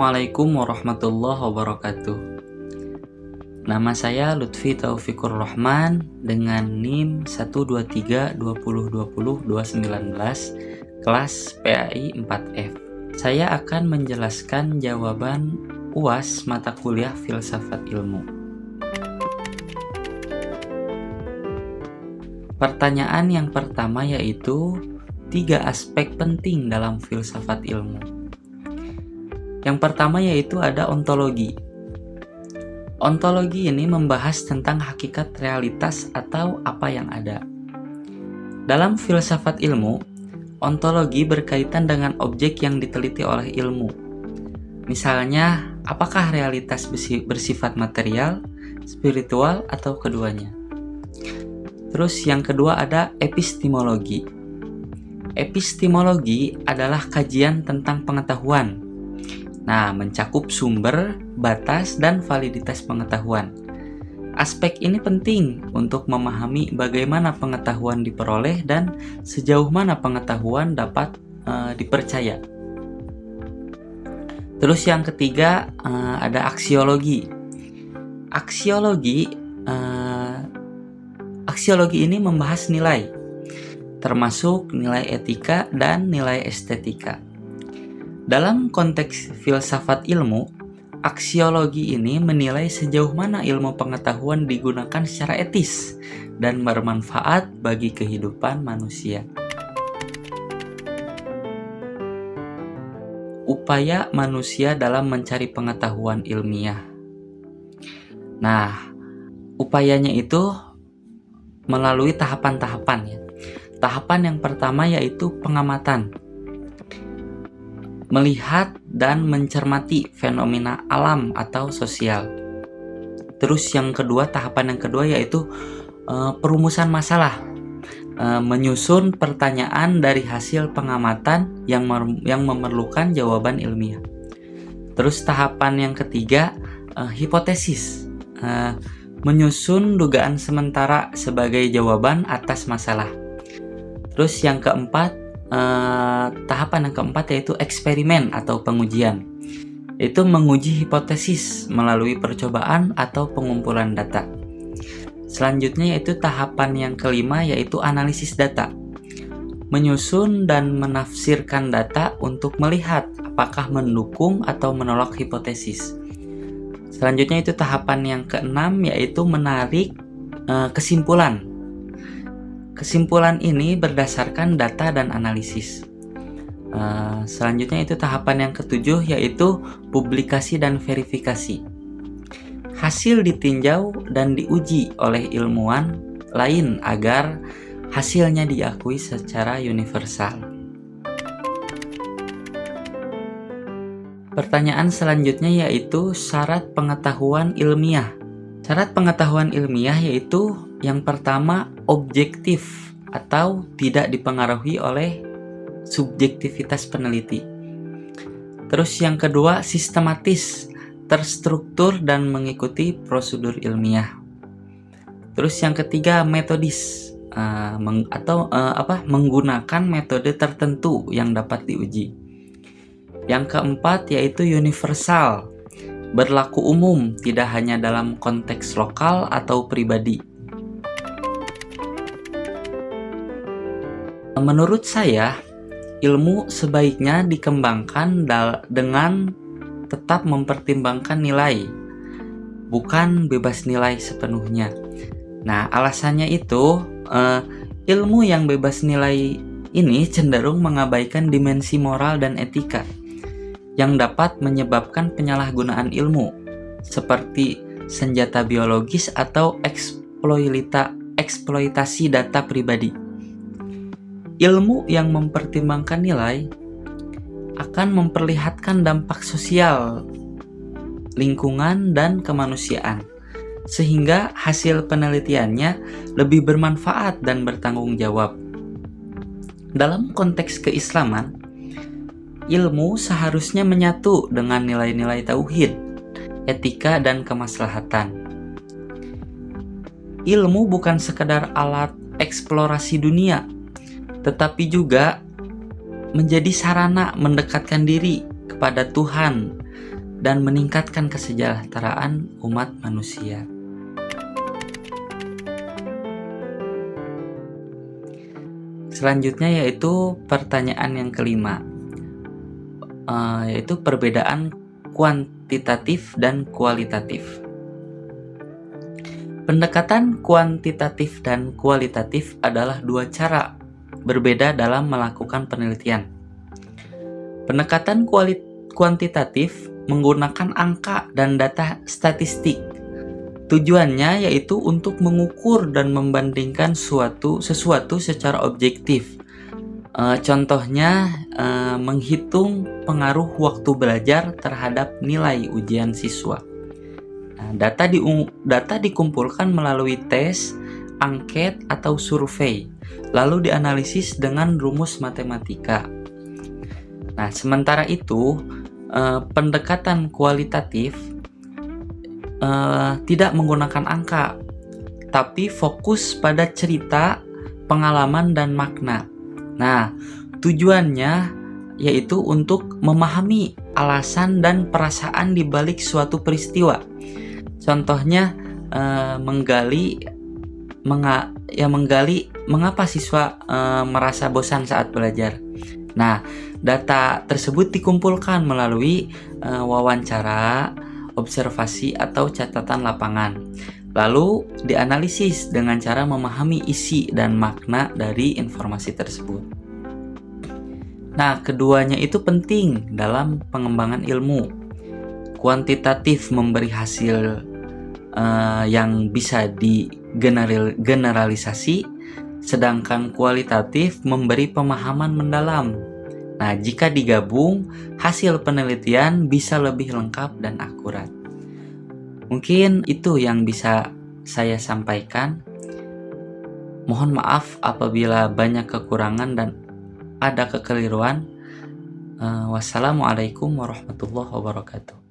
Assalamualaikum warahmatullahi wabarakatuh. Nama saya Lutfi Taufikur Rahman dengan NIM 1232020-219 kelas PAI 4F. Saya akan menjelaskan jawaban UAS mata kuliah Filsafat Ilmu. Pertanyaan yang pertama yaitu 3 aspek penting dalam filsafat ilmu. Yang pertama yaitu ada ontologi. Ontologi ini membahas tentang hakikat realitas atau apa yang ada. Dalam filsafat ilmu, ontologi berkaitan dengan objek yang diteliti oleh ilmu. Misalnya, apakah realitas bersifat material, spiritual, atau keduanya? Terus yang kedua ada epistemologi. Epistemologi adalah kajian tentang pengetahuan. Nah, mencakup sumber, batas, dan validitas pengetahuan. Aspek ini penting untuk memahami bagaimana pengetahuan diperoleh dan sejauh mana pengetahuan dapat dipercaya. Terus yang ketiga ada aksiologi. Aksiologi ini membahas nilai, termasuk nilai etika dan nilai estetika. Dalam konteks filsafat ilmu, aksiologi ini menilai sejauh mana ilmu pengetahuan digunakan secara etis dan bermanfaat bagi kehidupan manusia. Upaya manusia dalam mencari pengetahuan ilmiah. Nah, upayanya itu melalui tahapan-tahapan ya. Tahapan yang pertama yaitu pengamatan. Melihat dan mencermati fenomena alam atau sosial. Terus tahapan yang kedua yaitu perumusan masalah. Menyusun pertanyaan dari hasil pengamatan yang memerlukan jawaban ilmiah. Terus tahapan yang ketiga hipotesis. Menyusun dugaan sementara sebagai jawaban atas masalah. Terus yang keempat tahapan yang keempat yaitu eksperimen atau pengujian. Itu menguji hipotesis melalui percobaan atau pengumpulan data. Selanjutnya yaitu tahapan yang kelima yaitu analisis data. Menyusun dan menafsirkan data untuk melihat apakah mendukung atau menolak hipotesis. Selanjutnya itu tahapan yang keenam yaitu menarik kesimpulan. Kesimpulan ini berdasarkan data dan analisis. Selanjutnya itu tahapan yang ketujuh yaitu publikasi dan verifikasi. Hasil ditinjau dan diuji oleh ilmuwan lain agar hasilnya diakui secara universal. Pertanyaan selanjutnya yaitu syarat pengetahuan ilmiah. Syarat pengetahuan ilmiah yaitu yang pertama objektif atau tidak dipengaruhi oleh subjektivitas peneliti. Terus yang kedua sistematis, terstruktur dan mengikuti prosedur ilmiah. Terus yang ketiga metodis menggunakan metode tertentu yang dapat diuji. Yang keempat yaitu universal, berlaku umum, tidak hanya dalam konteks lokal atau pribadi. Menurut saya, ilmu sebaiknya dikembangkan dengan tetap mempertimbangkan nilai, bukan bebas nilai sepenuhnya. Nah, alasannya itu, ilmu yang bebas nilai ini cenderung mengabaikan dimensi moral dan etika yang dapat menyebabkan penyalahgunaan ilmu, seperti senjata biologis atau eksploitasi data pribadi. Ilmu yang mempertimbangkan nilai akan memperlihatkan dampak sosial, lingkungan, dan kemanusiaan, sehingga hasil penelitiannya lebih bermanfaat dan bertanggung jawab. Dalam konteks keislaman, ilmu seharusnya menyatu dengan nilai-nilai tauhid, etika, dan kemaslahatan. Ilmu bukan sekedar alat eksplorasi dunia, tetapi juga menjadi sarana mendekatkan diri kepada Tuhan dan meningkatkan kesejahteraan umat manusia. Selanjutnya yaitu pertanyaan yang kelima, yaitu perbedaan kuantitatif dan kualitatif. Pendekatan kuantitatif dan kualitatif adalah dua cara berbeda dalam melakukan penelitian. Pendekatan kuantitatif menggunakan angka dan data statistik. Tujuannya yaitu untuk mengukur dan membandingkan sesuatu secara objektif. Contohnya menghitung pengaruh waktu belajar terhadap nilai ujian siswa. Nah, data dikumpulkan melalui tes, angket, atau survei, lalu dianalisis dengan rumus matematika. Nah, sementara itu, pendekatan kualitatif tidak menggunakan angka, tapi fokus pada cerita, pengalaman, dan makna. Nah, tujuannya yaitu untuk memahami alasan dan perasaan di balik suatu peristiwa. Contohnya menggali mengapa siswa merasa bosan saat belajar. Nah, data tersebut dikumpulkan melalui wawancara, observasi, atau catatan lapangan. Lalu dianalisis dengan cara memahami isi dan makna dari informasi tersebut. Nah, keduanya itu penting dalam pengembangan ilmu. Kuantitatif memberi hasil yang bisa digeneralisasi, sedangkan kualitatif memberi pemahaman mendalam. Nah, jika digabung, hasil penelitian bisa lebih lengkap dan akurat. Mungkin itu yang bisa saya sampaikan. Mohon maaf apabila banyak kekurangan dan ada kekeliruan. Wassalamualaikum warahmatullahi wabarakatuh.